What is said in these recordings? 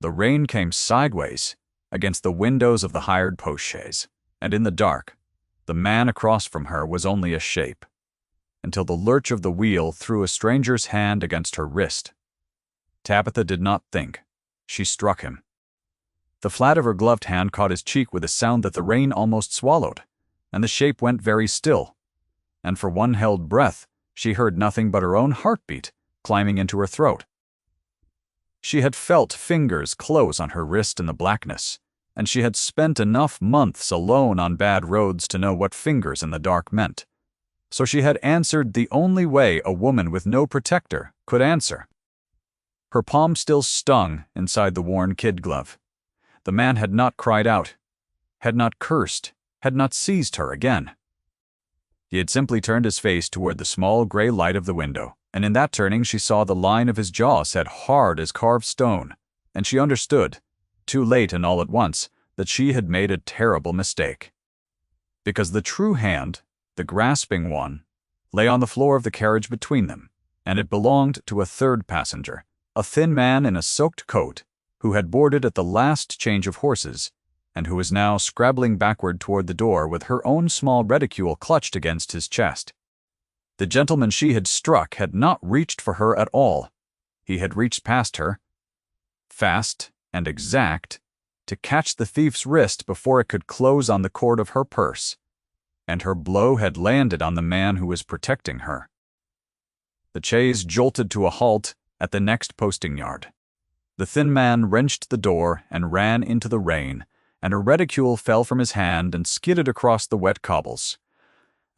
The rain came sideways against the windows of the hired postchaise, and in the dark, the man across from her was only a shape, until the lurch of the wheel threw a stranger's hand against her wrist. Tabitha did not think. She struck him. The flat of her gloved hand caught his cheek with a sound that the rain almost swallowed, and the shape went very still, and for one held breath she heard nothing but her own heartbeat climbing into her throat. She had felt fingers close on her wrist in the blackness, and she had spent enough months alone on bad roads to know what fingers in the dark meant. So she had answered the only way a woman with no protector could answer. Her palm still stung inside the worn kid glove. The man had not cried out, had not cursed, had not seized her again. He had simply turned his face toward the small gray light of the window, and in that turning she saw the line of his jaw set hard as carved stone, and she understood, too late and all at once, that she had made a terrible mistake. Because the true hand, the grasping one, lay on the floor of the carriage between them, and it belonged to a third passenger, a thin man in a soaked coat, who had boarded at the last change of horses, and who was now scrabbling backward toward the door with her own small reticule clutched against his chest. The gentleman she had struck had not reached for her at all. He had reached past her, fast and exact, to catch the thief's wrist before it could close on the cord of her purse, and her blow had landed on the man who was protecting her. The chaise jolted to a halt at the next posting yard. The thin man wrenched the door and ran into the rain, and a reticule fell from his hand and skidded across the wet cobbles.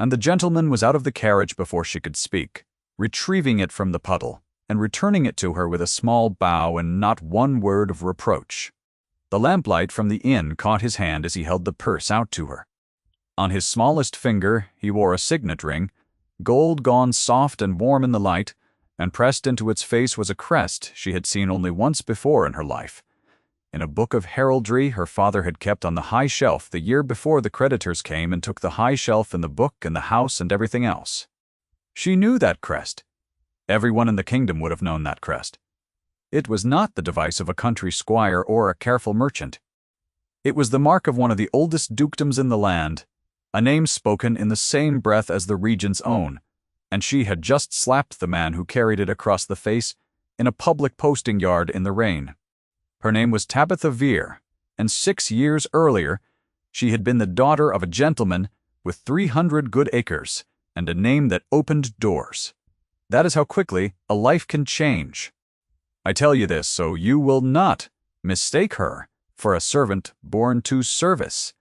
And the gentleman was out of the carriage before she could speak, retrieving it from the puddle, and returning it to her with a small bow and not one word of reproach. The lamplight from the inn caught his hand as he held the purse out to her. On his smallest finger he wore a signet ring, gold gone soft and warm in the light, and pressed into its face was a crest she had seen only once before in her life, in a book of heraldry her father had kept on the high shelf the year before the creditors came and took the high shelf and the book and the house and everything else. She knew that crest. Everyone in the kingdom would have known that crest. It was not the device of a country squire or a careful merchant. It was the mark of one of the oldest dukedoms in the land, a name spoken in the same breath as the regent's own, and she had just slapped the man who carried it across the face in a public posting yard in the rain. Her name was Tabitha Heir, and 6 years earlier she had been the daughter of a gentleman with 300 good acres and a name that opened doors. That is how quickly a life can change. I tell you this so you will not mistake her for a servant born to service.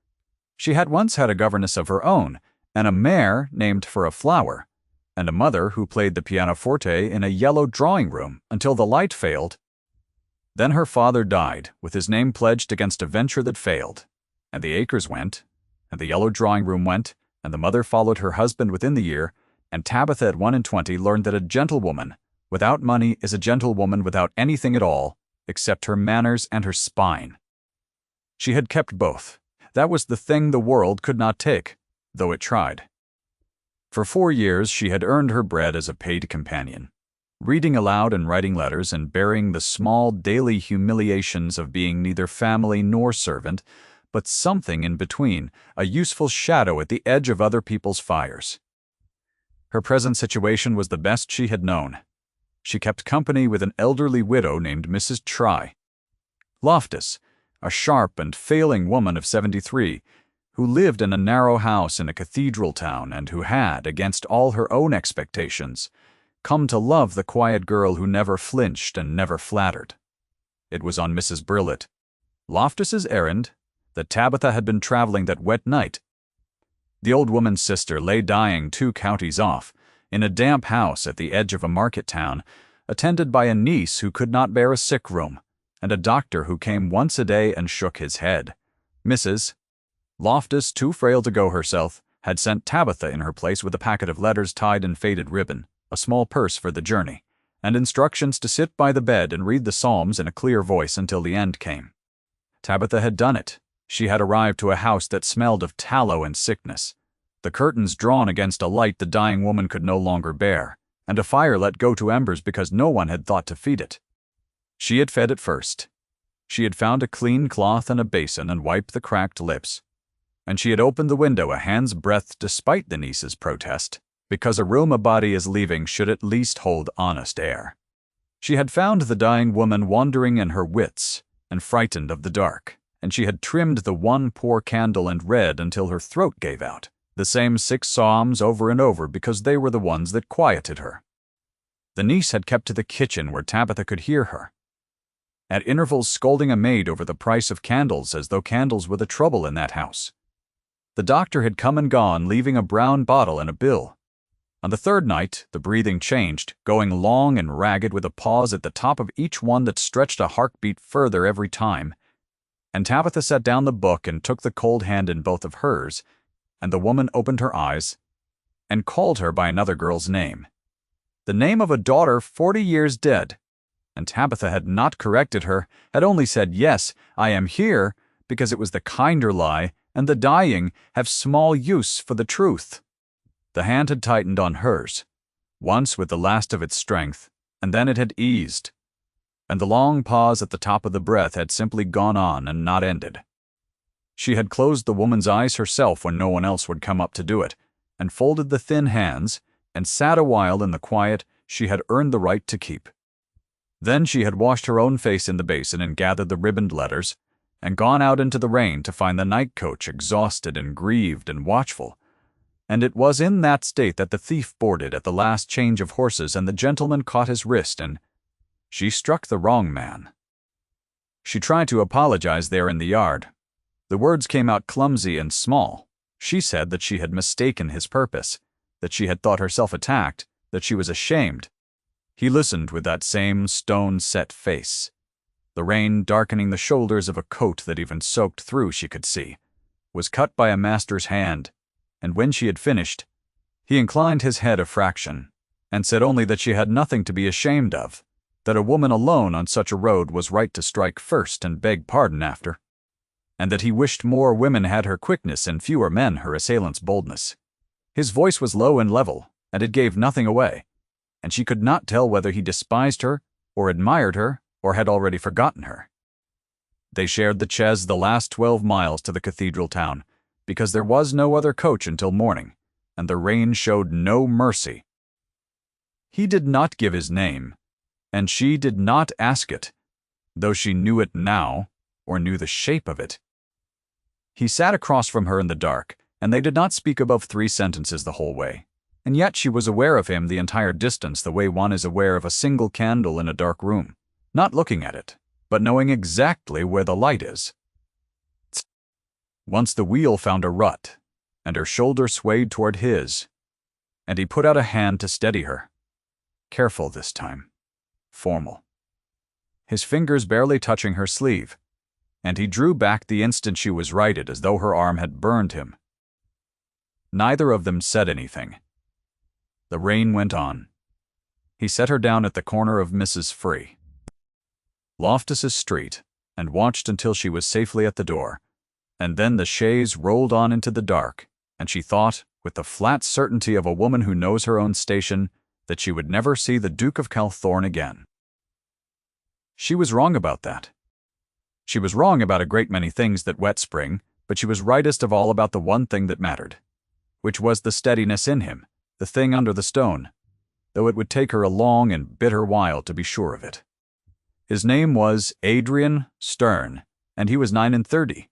She had once had a governess of her own, and a mare named for a flower, and a mother who played the pianoforte in a yellow drawing-room until the light failed. Then her father died, with his name pledged against a venture that failed, and the acres went, and the yellow drawing-room went, and the mother followed her husband within the year, and Tabitha at 21 learned that a gentlewoman without money is a gentlewoman without anything at all, except her manners and her spine. She had kept both. That was the thing the world could not take, though it tried. For 4 years she had earned her bread as a paid companion, reading aloud and writing letters and bearing the small daily humiliations of being neither family nor servant, but something in between, a useful shadow at the edge of other people's fires. Her present situation was the best she had known. She kept company with an elderly widow named Mrs. Try. Loftus, a sharp and failing woman of 73, who lived in a narrow house in a cathedral town and who had, against all her own expectations, come to love the quiet girl who never flinched and never flattered. It was on Mrs. Brillat, Loftus's errand, that Tabitha had been traveling that wet night. The old woman's sister lay dying 2 counties off, in a damp house at the edge of a market town, attended by a niece who could not bear a sick room, and a doctor who came once a day and shook his head. Mrs. Loftus, too frail to go herself, had sent Tabitha in her place with a packet of letters tied in faded ribbon, a small purse for the journey, and instructions to sit by the bed and read the Psalms in a clear voice until the end came. Tabitha had done it. She had arrived to a house that smelled of tallow and sickness, the curtains drawn against a light the dying woman could no longer bear, and a fire let go to embers because no one had thought to feed it. She had fed it first. She had found a clean cloth and a basin and wiped the cracked lips, and she had opened the window a hand's breadth despite the niece's protest, because a room a body is leaving should at least hold honest air. She had found the dying woman wandering in her wits and frightened of the dark, and she had trimmed the one poor candle and read until her throat gave out, the same 6 psalms over and over because they were the ones that quieted her. The niece had kept to the kitchen where Tabitha could hear her, at intervals scolding a maid over the price of candles as though candles were the trouble in that house. The doctor had come and gone, leaving a brown bottle and a bill. On the 3rd night, the breathing changed, going long and ragged with a pause at the top of each one that stretched a heartbeat further every time, and Tabitha set down the book and took the cold hand in both of hers, and the woman opened her eyes and called her by another girl's name. The name of a daughter 40 years dead, and Tabitha had not corrected her, had only said, "Yes, I am here," because it was the kinder lie, and the dying have small use for the truth. The hand had tightened on hers, once with the last of its strength, and then it had eased, and the long pause at the top of the breath had simply gone on and not ended. She had closed the woman's eyes herself when no one else would come up to do it, and folded the thin hands, and sat a while in the quiet she had earned the right to keep. Then she had washed her own face in the basin and gathered the ribboned letters, and gone out into the rain to find the night coach exhausted and grieved and watchful. And it was in that state that the thief boarded at the last change of horses, and the gentleman caught his wrist, and she struck the wrong man. She tried to apologize there in the yard. The words came out clumsy and small. She said that she had mistaken his purpose, that she had thought herself attacked, that she was ashamed. He listened with that same stone-set face, the rain darkening the shoulders of a coat that even soaked through she could see, was cut by a master's hand, and when she had finished, he inclined his head a fraction, and said only that she had nothing to be ashamed of, that a woman alone on such a road was right to strike first and beg pardon after, and that he wished more women had her quickness and fewer men her assailant's boldness. His voice was low and level, and it gave nothing away, and she could not tell whether he despised her, or admired her, or had already forgotten her. They shared the chaise the last 12 miles to the cathedral town, because there was no other coach until morning, and the rain showed no mercy. He did not give his name, and she did not ask it, though she knew it now, or knew the shape of it. He sat across from her in the dark, and they did not speak above 3 sentences the whole way, and yet she was aware of him the entire distance the way one is aware of a single candle in a dark room, not looking at it, but knowing exactly where the light is. Once the wheel found a rut, and her shoulder swayed toward his, and he put out a hand to steady her. Careful this time. Formal. His fingers barely touching her sleeve, and he drew back the instant she was righted as though her arm had burned him. Neither of them said anything. The rain went on. He set her down at the corner of Mrs. Free, Loftus's Street, and watched until she was safely at the door, and then the chaise rolled on into the dark, and she thought, with the flat certainty of a woman who knows her own station, that she would never see the Duke of Calthorne again. She was wrong about that. She was wrong about a great many things that wet spring, but she was rightest of all about the one thing that mattered, which was the steadiness in him, the thing under the stone, though it would take her a long and bitter while to be sure of it. His name was Adrian Stern, and he was 39,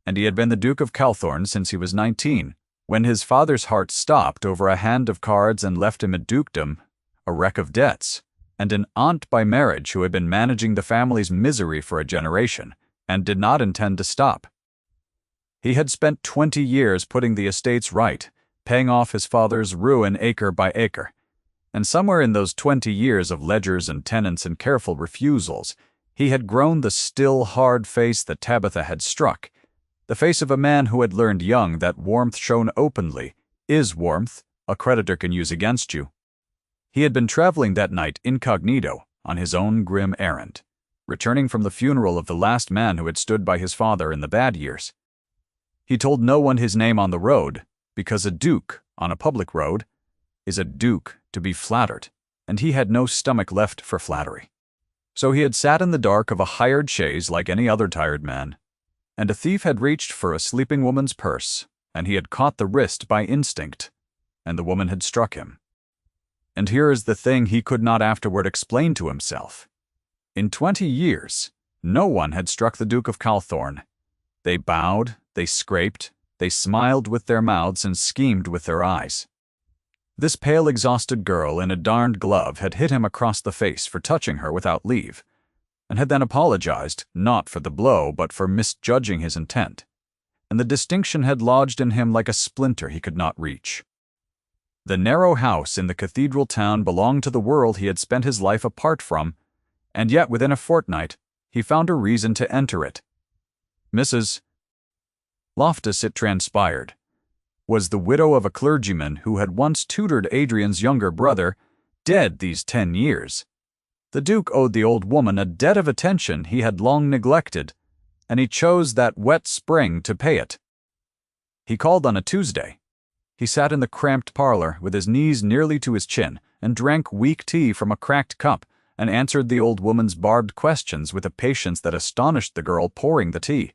and he had been the Duke of Calthorne since he was 19, when his father's heart stopped over a hand of cards and left him a dukedom, a wreck of debts, and an aunt by marriage who had been managing the family's misery for a generation, and did not intend to stop. He had spent 20 years putting the estates right, paying off his father's ruin acre by acre, and somewhere in those 20 years of ledgers and tenants and careful refusals, he had grown the still, hard face that Tabitha had struck, the face of a man who had learned young that warmth shown openly is warmth a creditor can use against you. He had been traveling that night incognito on his own grim errand, returning from the funeral of the last man who had stood by his father in the bad years. He told no one his name on the road, because a duke, on a public road, is a duke to be flattered, and he had no stomach left for flattery. So he had sat in the dark of a hired chaise like any other tired man, and a thief had reached for a sleeping woman's purse, and he had caught the wrist by instinct, and the woman had struck him. And here is the thing he could not afterward explain to himself. In 20 years, no one had struck the Duke of Calthorne. They bowed, they scraped, they smiled with their mouths and schemed with their eyes. This pale, exhausted girl in a darned glove had hit him across the face for touching her without leave, and had then apologized, not for the blow, but for misjudging his intent, and the distinction had lodged in him like a splinter he could not reach. The narrow house in the cathedral town belonged to the world he had spent his life apart from, and yet within a fortnight he found a reason to enter it. Mrs. Loftus, it transpired, was the widow of a clergyman who had once tutored Adrian's younger brother, dead these 10 years. The Duke owed the old woman a debt of attention he had long neglected, and he chose that wet spring to pay it. He called on a Tuesday. He sat in the cramped parlor with his knees nearly to his chin and drank weak tea from a cracked cup and answered the old woman's barbed questions with a patience that astonished the girl pouring the tea.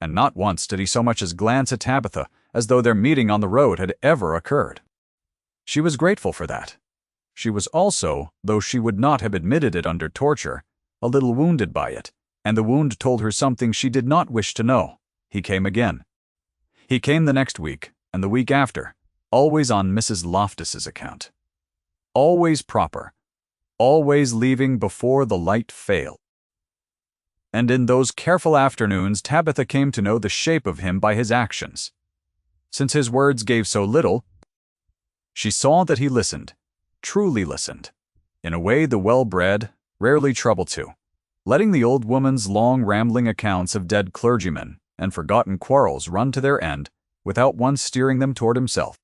And not once did he so much as glance at Tabitha, as though their meeting on the road had ever occurred. She was grateful for that. She was also, though she would not have admitted it under torture, a little wounded by it, and the wound told her something she did not wish to know. He came again. He came the next week, and the week after, always on Mrs. Loftus's account. Always proper, always leaving before the light failed. And in those careful afternoons Tabitha came to know the shape of him by his actions. Since his words gave so little, she saw that he listened, truly listened, in a way the well-bred rarely trouble to, letting the old woman's long rambling accounts of dead clergymen and forgotten quarrels run to their end without once steering them toward himself.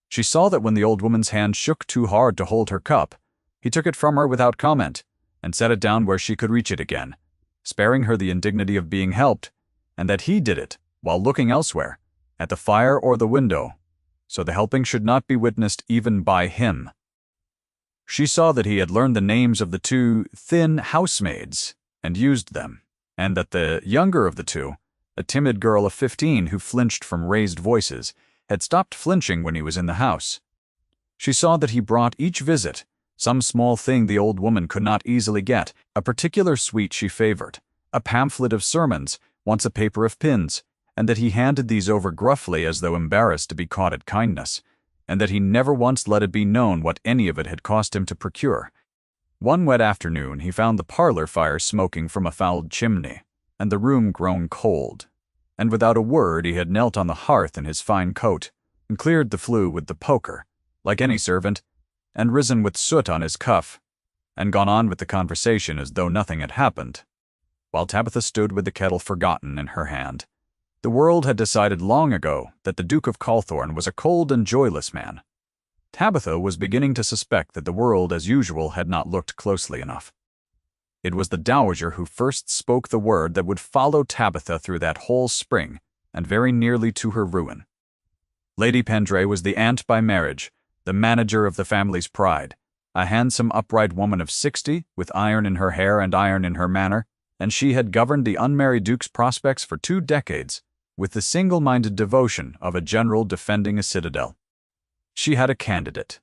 She saw that when the old woman's hand shook too hard to hold her cup, he took it from her without comment and set it down where she could reach it again, sparing her the indignity of being helped, and that he did it while looking elsewhere, at the fire or the window, so the helping should not be witnessed even by him. She saw that he had learned the names of the 2 thin housemaids and used them, and that the younger of the 2, a timid girl of 15 who flinched from raised voices, had stopped flinching when he was in the house. She saw that he brought each visit some small thing the old woman could not easily get, a particular sweet she favored, a pamphlet of sermons, once a paper of pins, and that he handed these over gruffly as though embarrassed to be caught at kindness, and that he never once let it be known what any of it had cost him to procure. One wet afternoon he found the parlor fire smoking from a fouled chimney, and the room grown cold, and without a word he had knelt on the hearth in his fine coat, and cleared the flue with the poker, like any servant, and risen with soot on his cuff, and gone on with the conversation as though nothing had happened, while Tabitha stood with the kettle forgotten in her hand. The world had decided long ago that the Duke of Calthorne was a cold and joyless man. Tabitha was beginning to suspect that the world, as usual, had not looked closely enough. It was the dowager who first spoke the word that would follow Tabitha through that whole spring, and very nearly to her ruin. Lady Pendray was the aunt by marriage, the manager of the family's pride, a handsome, upright woman of 60, with iron in her hair and iron in her manner, and she had governed the unmarried Duke's prospects for 2 decades, with the single-minded devotion of a general defending a citadel. She had a candidate.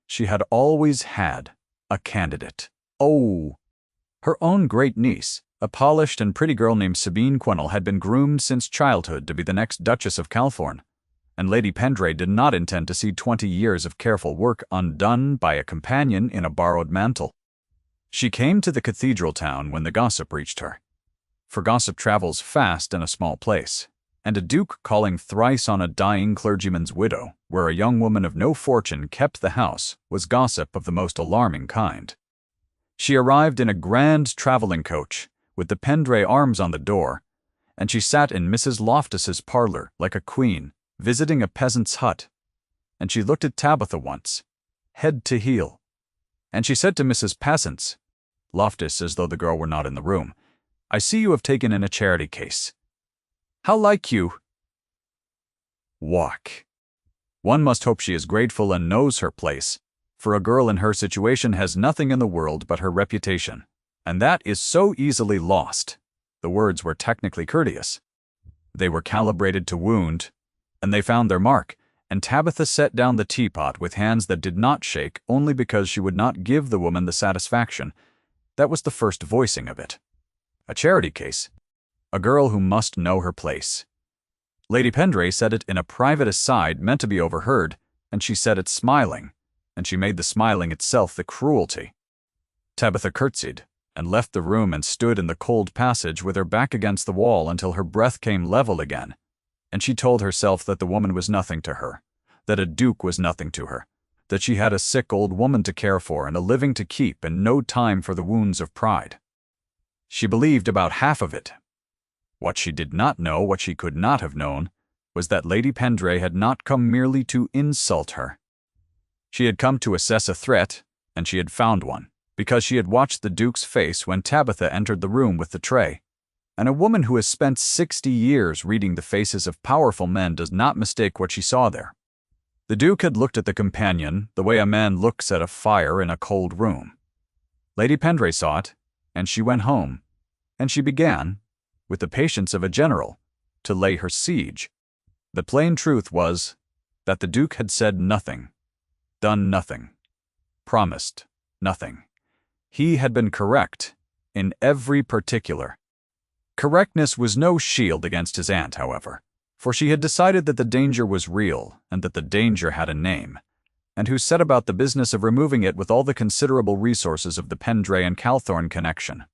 She had always had a candidate. Oh! Her own great-niece, a polished and pretty girl named Sabine Quennell, had been groomed since childhood to be the next Duchess of Calthorne, and Lady Pendray did not intend to see 20 years of careful work undone by a companion in a borrowed mantle. She came to the cathedral town when the gossip reached her, for gossip travels fast in a small place, and a duke calling thrice on a dying clergyman's widow, where a young woman of no fortune kept the house, was gossip of the most alarming kind. She arrived in a grand traveling coach, with the Pendray arms on the door, and she sat in Mrs. Loftus's parlor like a queen, visiting a peasant's hut, and she looked at Tabitha once, head to heel, and she said to Mrs. Passance, Loftus, as though the girl were not in the room, "I see you have taken in a charity case. How like you walk?" One must hope she is grateful and knows her place, for a girl in her situation has nothing in the world but her reputation, And that is so easily lost. The words were technically courteous. They were calibrated to wound, and they found their mark, and Tabitha set down the teapot with hands that did not shake only because she would not give the woman the satisfaction. That was the first voicing of it. A charity case. A girl who must know her place. Lady Pendray said it in a private aside meant to be overheard, and she said it smiling, and she made the smiling itself the cruelty. Tabitha curtsied, and left the room and stood in the cold passage with her back against the wall until her breath came level again, and she told herself that the woman was nothing to her, that a duke was nothing to her, that she had a sick old woman to care for and a living to keep and no time for the wounds of pride. She believed about half of it. What she did not know, what she could not have known, was that Lady Pendray had not come merely to insult her. She had come to assess a threat, and she had found one, because she had watched the Duke's face when Tabitha entered the room with the tray. And a woman who has spent 60 years reading the faces of powerful men does not mistake what she saw there. The Duke had looked at the companion the way a man looks at a fire in a cold room. Lady Pendray saw it, and she went home, and she began, with the patience of a general, to lay her siege. The plain truth was that the Duke had said nothing, done nothing, promised nothing. He had been correct in every particular. Correctness was no shield against his aunt, however, for she had decided that the danger was real and that the danger had a name, and who set about the business of removing it with all the considerable resources of the Pendray and Calthorne connection.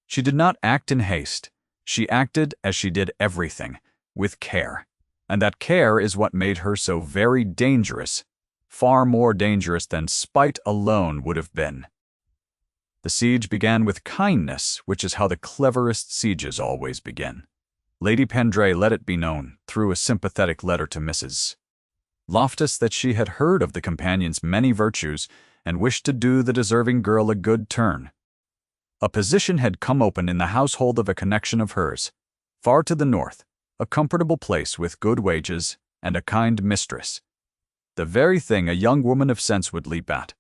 She did not act in haste. She acted as she did everything, with care, and that care is what made her so very dangerous, far more dangerous than spite alone would have been. The siege began with kindness, which is how the cleverest sieges always begin. Lady Pendray let it be known, through a sympathetic letter to Mrs. Loftus, that she had heard of the companion's many virtues and wished to do the deserving girl a good turn. A position had come open in the household of a connection of hers, far to the north, a comfortable place with good wages and a kind mistress. The very thing a young woman of sense would leap at.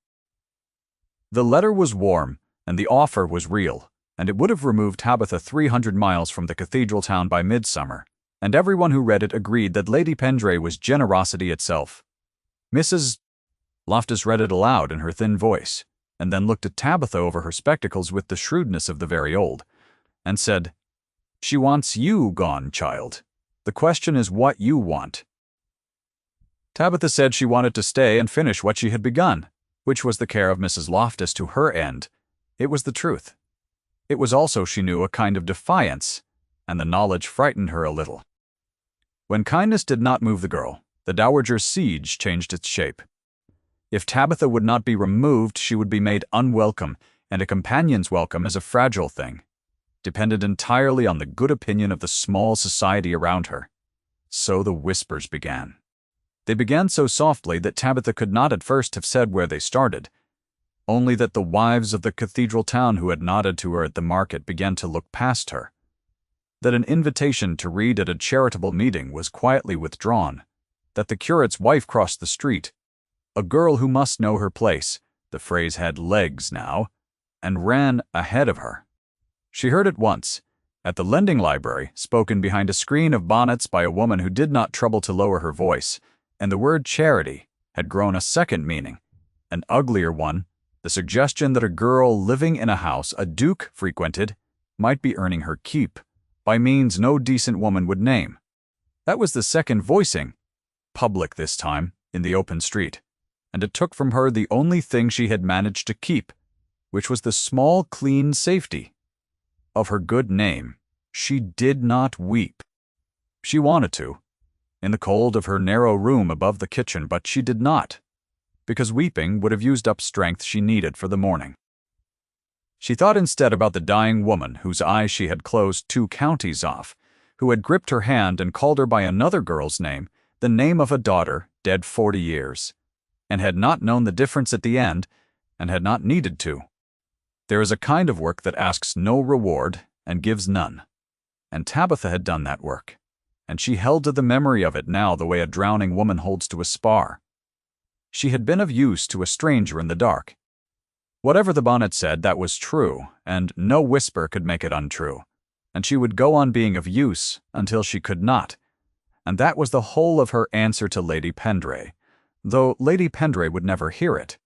The letter was warm, and the offer was real, and it would have removed Tabitha 300 miles from the cathedral town by midsummer, and everyone who read it agreed that Lady Pendray was generosity itself. Mrs. Loftus read it aloud in her thin voice, and then looked at Tabitha over her spectacles with the shrewdness of the very old, and said, "She wants you gone, child. The question is what you want." Tabitha said she wanted to stay and finish what she had begun, which was the care of Mrs. Loftus to her end. It was the truth. It was also, she knew, a kind of defiance, and the knowledge frightened her a little. When kindness did not move the girl, the dowager's siege changed its shape. If Tabitha would not be removed, she would be made unwelcome, and a companion's welcome is a fragile thing, dependent entirely on the good opinion of the small society around her. So the whispers began. They began so softly that Tabitha could not at first have said where they started, only that the wives of the cathedral town who had nodded to her at the market began to look past her, that an invitation to read at a charitable meeting was quietly withdrawn, that the curate's wife crossed the street, a girl who must know her place, the phrase had legs now, and ran ahead of her. She heard it once, at the lending library, spoken behind a screen of bonnets by a woman who did not trouble to lower her voice, and the word charity had grown a second meaning, an uglier one, the suggestion that a girl living in a house a duke frequented might be earning her keep, by means no decent woman would name. That was the second voicing, public this time, in the open street, and it took from her the only thing she had managed to keep, which was the small, clean safety of her good name. She did not weep. She wanted to, in the cold of her narrow room above the kitchen, but she did not, because weeping would have used up strength she needed for the morning. She thought instead about the dying woman whose eyes she had closed 2 counties off, who had gripped her hand and called her by another girl's name, the name of a daughter dead 40 years, and had not known the difference at the end, and had not needed to. There is a kind of work that asks no reward and gives none, and Tabitha had done that work, and she held to the memory of it now the way a drowning woman holds to a spar. She had been of use to a stranger in the dark. Whatever the bonnet said, that was true, and no whisper could make it untrue. And she would go on being of use until she could not. And that was the whole of her answer to Lady Pendray, though Lady Pendray would never hear it.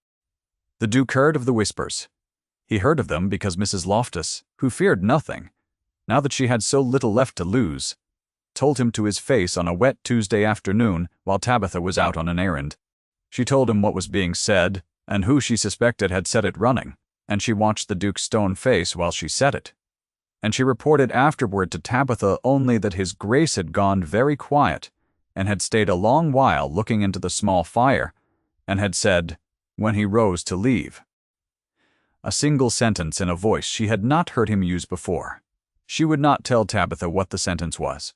The Duke heard of the whispers. He heard of them because Mrs. Loftus, who feared nothing, now that she had so little left to lose, told him to his face on a wet Tuesday afternoon while Tabitha was out on an errand. She told him what was being said, and who she suspected had set it running, and she watched the Duke's stone face while she said it. And she reported afterward to Tabitha only that his Grace had gone very quiet, and had stayed a long while looking into the small fire, and had said, when he rose to leave. A single sentence in a voice she had not heard him use before. She would not tell Tabitha what the sentence was.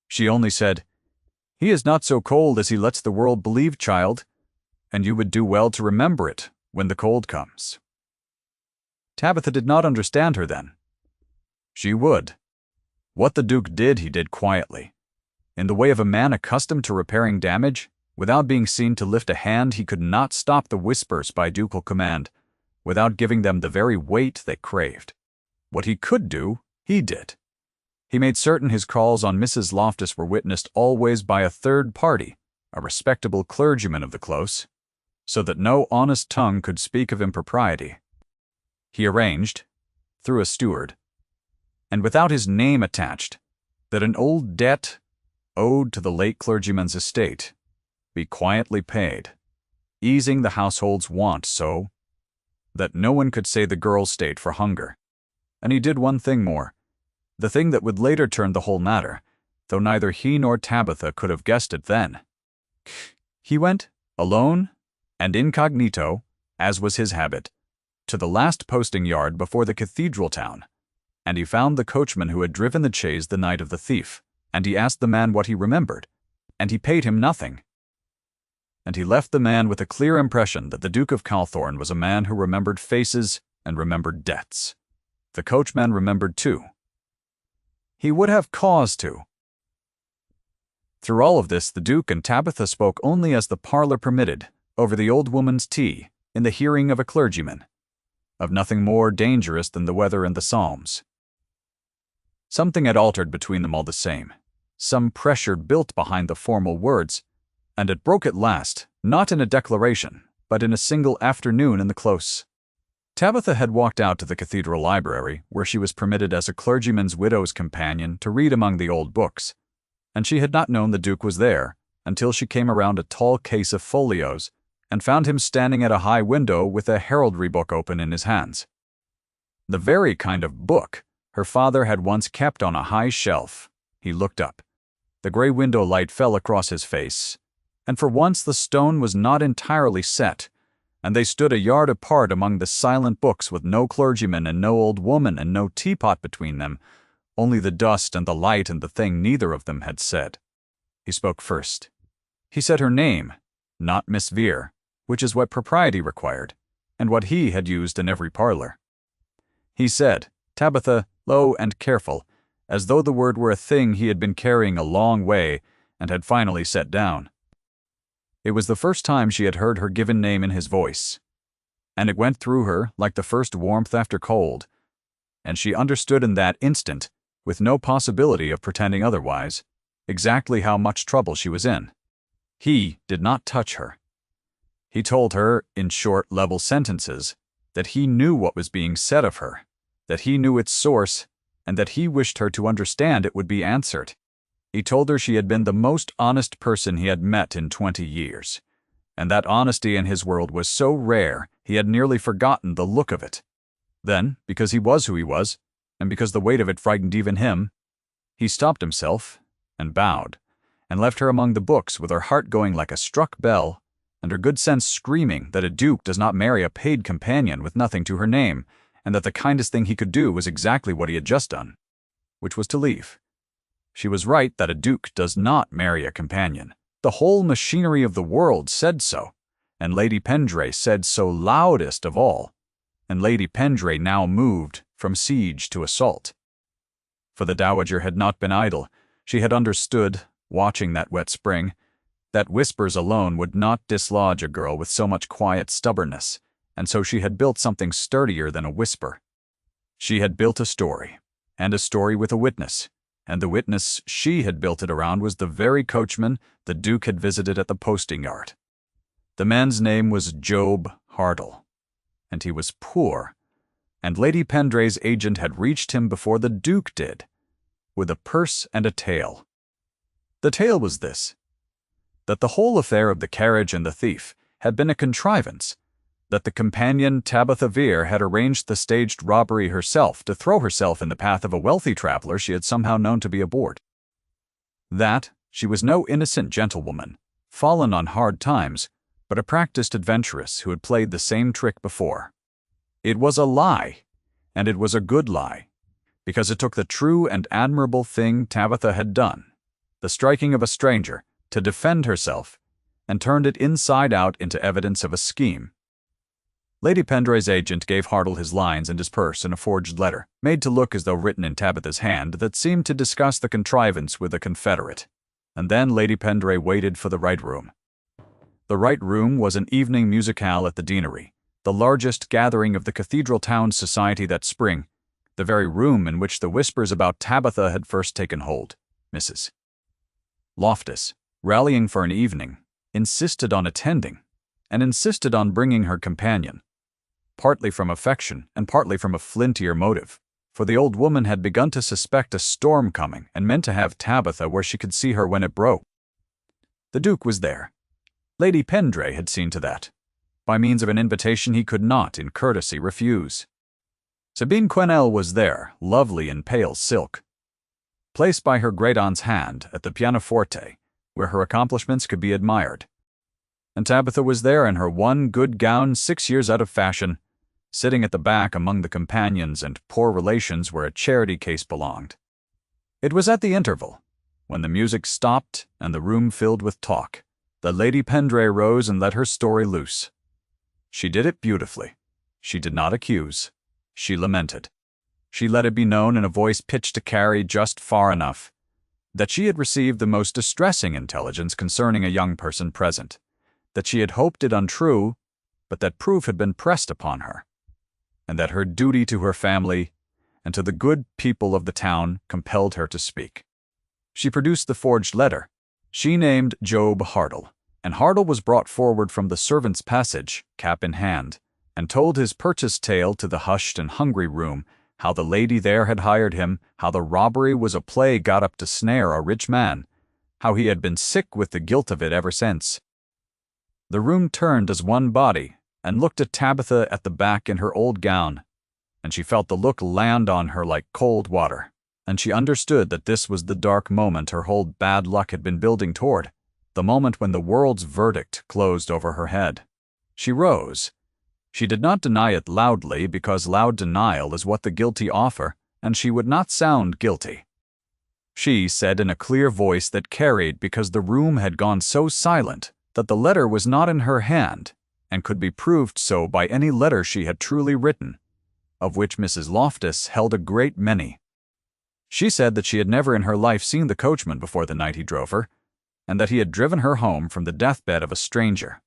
She only said, "He is not so cold as he lets the world believe, child, and you would do well to remember it when the cold comes." Tabitha did not understand her then. She would. What the Duke did, he did quietly. In the way of a man accustomed to repairing damage, without being seen to lift a hand, he could not stop the whispers by ducal command, without giving them the very weight they craved. What he could do, he did. He made certain his calls on Mrs. Loftus were witnessed always by a third party, a respectable clergyman of the close, so that no honest tongue could speak of impropriety. He arranged, through a steward, and without his name attached, that an old debt owed to the late clergyman's estate be quietly paid, easing the household's want so that no one could say the girl stayed for hunger. And he did one thing more, the thing that would later turn the whole matter, though neither he nor Tabitha could have guessed it then. He went, alone and incognito, as was his habit, to the last posting yard before the cathedral town, and he found the coachman who had driven the chaise the night of the thief, and he asked the man what he remembered, and he paid him nothing. And he left the man with a clear impression that the Duke of Calthorne was a man who remembered faces and remembered debts. The coachman remembered too. He would have cause to. Through all of this, the Duke and Tabitha spoke only as the parlor permitted, over the old woman's tea, in the hearing of a clergyman, of nothing more dangerous than the weather and the psalms. Something had altered between them all the same, some pressure built behind the formal words, and it broke at last, not in a declaration, but in a single afternoon in the close. Tabitha had walked out to the cathedral library, where she was permitted as a clergyman's widow's companion to read among the old books, and she had not known the Duke was there until she came around a tall case of folios and found him standing at a high window with a heraldry book open in his hands. The very kind of book her father had once kept on a high shelf. He looked up. The gray window light fell across his face, and for once the stone was not entirely set, and they stood a yard apart among the silent books with no clergyman and no old woman and no teapot between them, only the dust and the light and the thing neither of them had said. He spoke first. He said her name, not Miss Vere, which is what propriety required, and what he had used in every parlor. He said, Tabitha, low and careful, as though the word were a thing he had been carrying a long way and had finally set down. It was the first time she had heard her given name in his voice, and it went through her like the first warmth after cold, and she understood in that instant, with no possibility of pretending otherwise, exactly how much trouble she was in. He did not touch her. He told her, in short, level sentences, that he knew what was being said of her, that he knew its source, and that he wished her to understand it would be answered. He told her she had been the most honest person he had met in 20 years, and that honesty in his world was so rare he had nearly forgotten the look of it. Then, because he was who he was, and because the weight of it frightened even him, he stopped himself and bowed, and left her among the books with her heart going like a struck bell, and her good sense screaming that a duke does not marry a paid companion with nothing to her name, and that the kindest thing he could do was exactly what he had just done, which was to leave. She was right that a duke does not marry a companion. The whole machinery of the world said so, and Lady Pendray said so loudest of all, and Lady Pendray now moved from siege to assault. For the dowager had not been idle. She had understood, watching that wet spring, that whispers alone would not dislodge a girl with so much quiet stubbornness, and so she had built something sturdier than a whisper. She had built a story, and a story with a witness, and the witness she had built it around was the very coachman the Duke had visited at the posting yard. The man's name was Job Hartle, and he was poor, and Lady Pendray's agent had reached him before the Duke did, with a purse and a tale. The tale was this: that the whole affair of the carriage and the thief had been a contrivance, that the companion Tabitha Vere had arranged the staged robbery herself to throw herself in the path of a wealthy traveler she had somehow known to be aboard. That she was no innocent gentlewoman, fallen on hard times, but a practiced adventuress who had played the same trick before. It was a lie, and it was a good lie, because it took the true and admirable thing Tabitha had done, the striking of a stranger, to defend herself, and turned it inside out into evidence of a scheme. Lady Pendray's agent gave Hartle his lines and his purse in a forged letter, made to look as though written in Tabitha's hand, that seemed to discuss the contrivance with a confederate. And then Lady Pendray waited for the right room. The right room was an evening musicale at the Deanery, the largest gathering of the Cathedral Town's society that spring, the very room in which the whispers about Tabitha had first taken hold. Mrs. Loftus, rallying for an evening, insisted on attending, and insisted on bringing her companion, partly from affection and partly from a flintier motive, for the old woman had begun to suspect a storm coming and meant to have Tabitha where she could see her when it broke. The Duke was there. Lady Pendray had seen to that. By means of an invitation he could not, in courtesy, refuse. Sabine Quesnel was there, lovely in pale silk, placed by her great-aunt's hand at the pianoforte, where her accomplishments could be admired. And Tabitha was there in her one good gown 6 years out of fashion, sitting at the back among the companions and poor relations where a charity case belonged. It was at the interval, when the music stopped and the room filled with talk, that Lady Pendray rose and let her story loose. She did it beautifully. She did not accuse. She lamented. She let it be known in a voice pitched to carry just far enough that she had received the most distressing intelligence concerning a young person present, that she had hoped it untrue, but that proof had been pressed upon her, and that her duty to her family and to the good people of the town compelled her to speak. She produced the forged letter. She named Job Hartle, and Hartle was brought forward from the servants' passage, cap in hand, and told his purchased tale to the hushed and hungry room, how the lady there had hired him, how the robbery was a play got up to snare a rich man, how he had been sick with the guilt of it ever since. The room turned as one body and looked at Tabitha at the back in her old gown, and she felt the look land on her like cold water, and she understood that this was the dark moment her whole bad luck had been building toward, the moment when the world's verdict closed over her head. She rose. She did not deny it loudly, because loud denial is what the guilty offer, and she would not sound guilty. She said in a clear voice that carried because the room had gone so silent that the letter was not in her hand, and could be proved so by any letter she had truly written, of which Mrs. Loftus held a great many. She said that she had never in her life seen the coachman before the night he drove her, and that he had driven her home from the deathbed of a stranger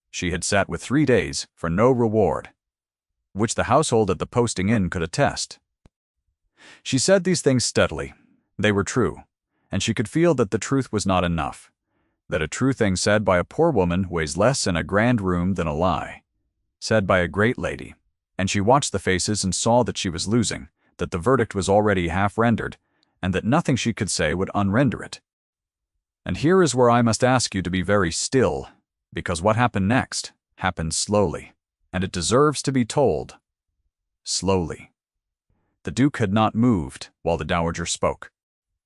she had sat with 3 days for no reward, which the household at the posting inn could attest. She said these things steadily. They were true, and she could feel that the truth was not enough, that a true thing said by a poor woman weighs less in a grand room than a lie, said by a great lady, and she watched the faces and saw that she was losing, that the verdict was already half rendered, and that nothing she could say would unrender it. And here is where I must ask you to be very still, because what happened next happened slowly, and it deserves to be told slowly. The Duke had not moved while the Dowager spoke.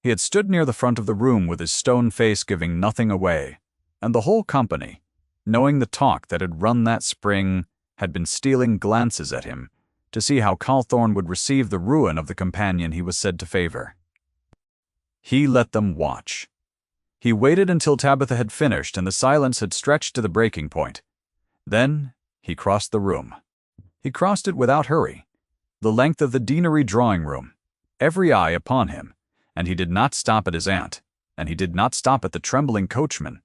He had stood near the front of the room with his stone face giving nothing away, and the whole company, knowing the talk that had run that spring, had been stealing glances at him to see how Cawthorne would receive the ruin of the companion he was said to favor. He let them watch. He waited until Tabitha had finished and the silence had stretched to the breaking point. Then he crossed the room. He crossed it without hurry, the length of the Deanery drawing-room, every eye upon him, and he did not stop at his aunt, and he did not stop at the trembling coachman,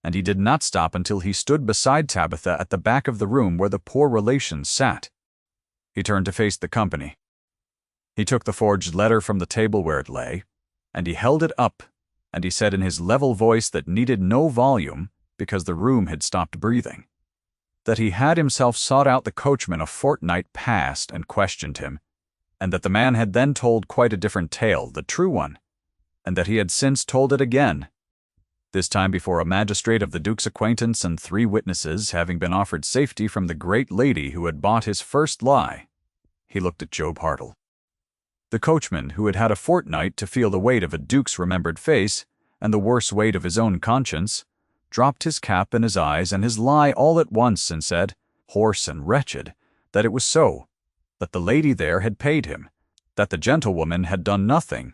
and he did not stop until he stood beside Tabitha at the back of the room where the poor relations sat. He turned to face the company. He took the forged letter from the table where it lay, and he held it up, and he said in his level voice that needed no volume because the room had stopped breathing, that he had himself sought out the coachman a fortnight past and questioned him, and that the man had then told quite a different tale, the true one, and that he had since told it again, this time before a magistrate of the Duke's acquaintance and 3 witnesses, having been offered safety from the great lady who had bought his first lie. He looked at Job Hartle. The coachman, who had had a fortnight to feel the weight of a duke's remembered face and the worse weight of his own conscience, dropped his cap and his eyes and his lie all at once and said, hoarse and wretched, that it was so, that the lady there had paid him, that the gentlewoman had done nothing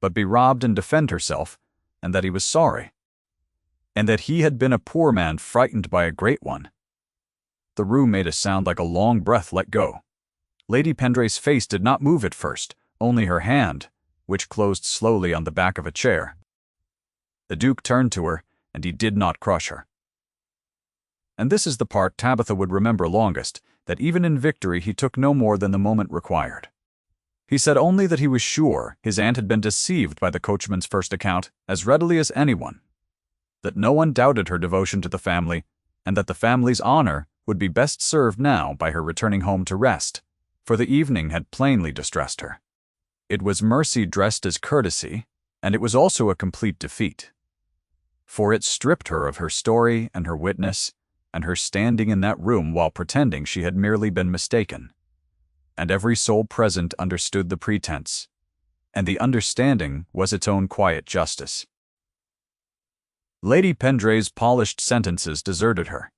but be robbed and defend herself, and that he was sorry, and that he had been a poor man frightened by a great one. The room made a sound like a long breath let go. Lady Pendray's face did not move at first, only her hand, which closed slowly on the back of a chair. The Duke turned to her, and he did not crush her. And this is the part Tabitha would remember longest, that even in victory he took no more than the moment required. He said only that he was sure his aunt had been deceived by the coachman's first account as readily as anyone, that no one doubted her devotion to the family, and that the family's honor would be best served now by her returning home to rest, for the evening had plainly distressed her. It was mercy dressed as courtesy, and it was also a complete defeat, for it stripped her of her story and her witness, and her standing in that room while pretending she had merely been mistaken. And every soul present understood the pretense, and the understanding was its own quiet justice. Lady Pendray's polished sentences deserted her.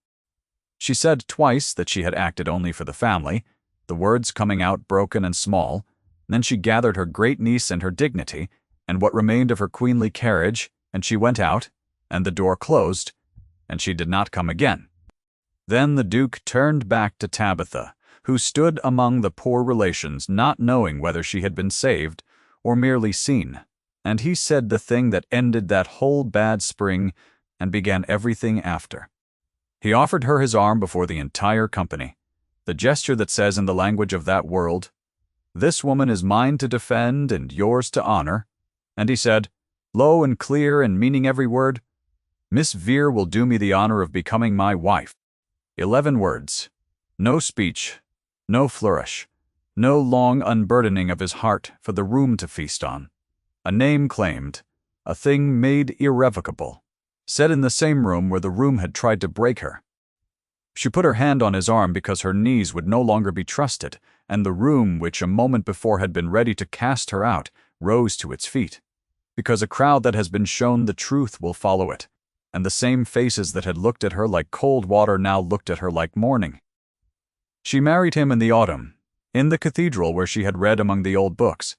She said twice that she had acted only for the family, the words coming out broken and small. Then she gathered her great niece and her dignity, and what remained of her queenly carriage, and she went out, and the door closed, and she did not come again. Then the Duke turned back to Tabitha, who stood among the poor relations, not knowing whether she had been saved or merely seen, and he said the thing that ended that whole bad spring and began everything after. He offered her his arm before the entire company, the gesture that says in the language of that world, "This woman is mine to defend and yours to honor," and he said, low and clear and meaning every word, "Miss Vere will do me the honor of becoming my wife." 11 words, no speech, no flourish, no long unburdening of his heart for the room to feast on, a name claimed, a thing made irrevocable, said in the same room where the room had tried to break her. She put her hand on his arm because her knees would no longer be trusted, and the room which a moment before had been ready to cast her out rose to its feet, because a crowd that has been shown the truth will follow it, and the same faces that had looked at her like cold water now looked at her like morning. She married him in the autumn, in the cathedral where she had read among the old books,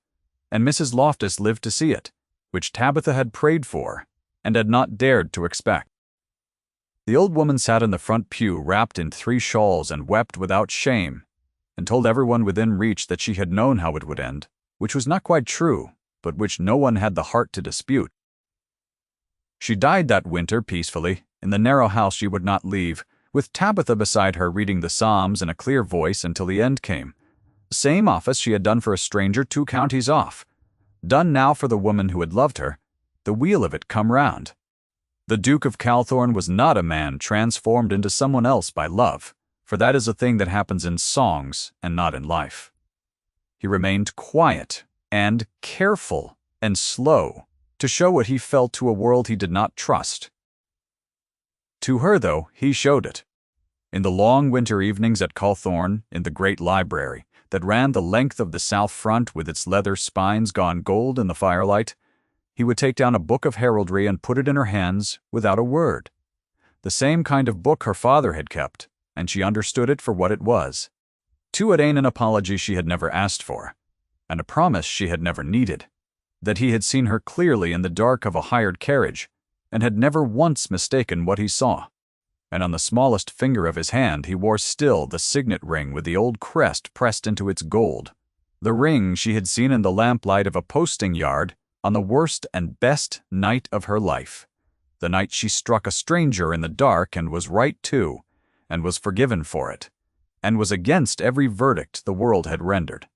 and Mrs. Loftus lived to see it, which Tabitha had prayed for and had not dared to expect. The old woman sat in the front pew wrapped in 3 shawls and wept without shame, and told everyone within reach that she had known how it would end, which was not quite true, but which no one had the heart to dispute. She died that winter peacefully, in the narrow house she would not leave, with Tabitha beside her reading the Psalms in a clear voice until the end came. The same office she had done for a stranger 2 counties off, done now for the woman who had loved her, the wheel of it come round. The Duke of Calthorne was not a man transformed into someone else by love, for that is a thing that happens in songs and not in life. He remained quiet and careful and slow to show what he felt to a world he did not trust. To her, though, he showed it. In the long winter evenings at Calthorne, in the great library that ran the length of the south front with its leather spines gone gold in the firelight, he would take down a book of heraldry and put it in her hands without a word. The same kind of book her father had kept, and she understood it for what it was. To it ain't an apology she had never asked for, and a promise she had never needed, that he had seen her clearly in the dark of a hired carriage, and had never once mistaken what he saw. And on the smallest finger of his hand he wore still the signet ring with the old crest pressed into its gold, the ring she had seen in the lamplight of a posting yard on the worst and best night of her life, The night she struck a stranger in the dark and was right too, and was forgiven for it, and was against every verdict the world had rendered.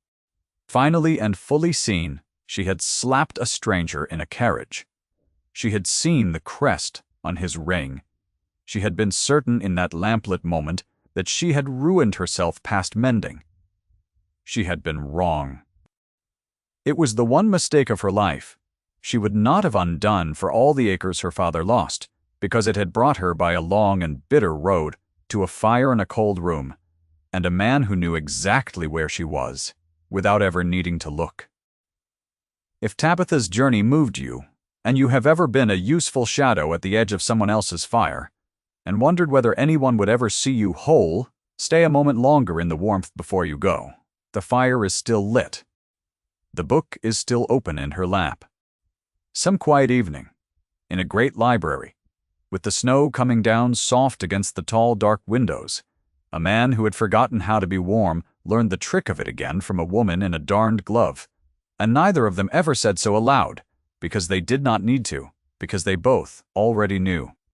Finally and fully seen, she had slapped a stranger in a carriage. She had seen the crest on his ring. She had been certain in that lamplit moment that she had ruined herself past mending. She had been wrong. It was the one mistake of her life. She would not have undone for all the acres her father lost, because it had brought her by a long and bitter road to a fire in a cold room, and a man who knew exactly where she was, without ever needing to look. If Tabitha's journey moved you, and you have ever been a useful shadow at the edge of someone else's fire, and wondered whether anyone would ever see you whole, stay a moment longer in the warmth before you go. The fire is still lit. The book is still open in her lap. Some quiet evening, in a great library, with the snow coming down soft against the tall, dark windows, a man who had forgotten how to be warm learned the trick of it again from a woman in a darned glove, and neither of them ever said so aloud, because they did not need to, because they both already knew.